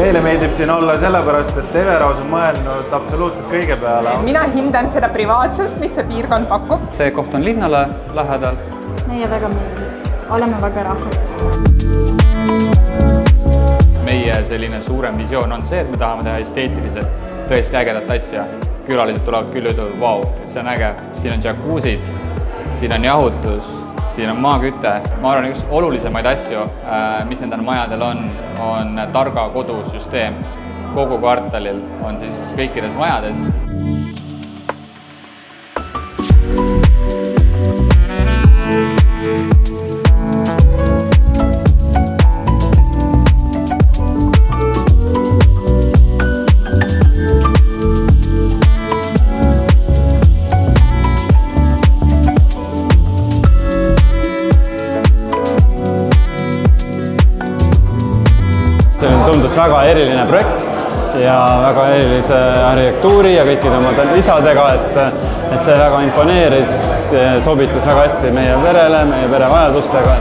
Meile meeldib siin olla sellepärast, et Everaus on mõelnud absoluutselt kõige peale. Mina hindan seda privaatsust, mis see piirkond pakub. See koht on linnale lähedal. Meie väga meeldib. Oleme väga rahul. Meie selline suurem visioon on see, et me tahame teha esteetiliselt tõesti ägedat asja. Külalised tulevad küll ja ütlevad, vau, see on äge. Siin on džakuusid, siin on jahutus, siin on maaküte. Ma arvan, üks olulisemaid asju, mis nendel majadel on targa kodusüsteem. Kogu kvartalil on siis kõikides majades. Tundus väga eriline projekt ja väga erilise arhitektuuri ja kõikide oma lisadega, et see väga imponeeris, sobitus väga hästi meie perele, meie pere vajadustega.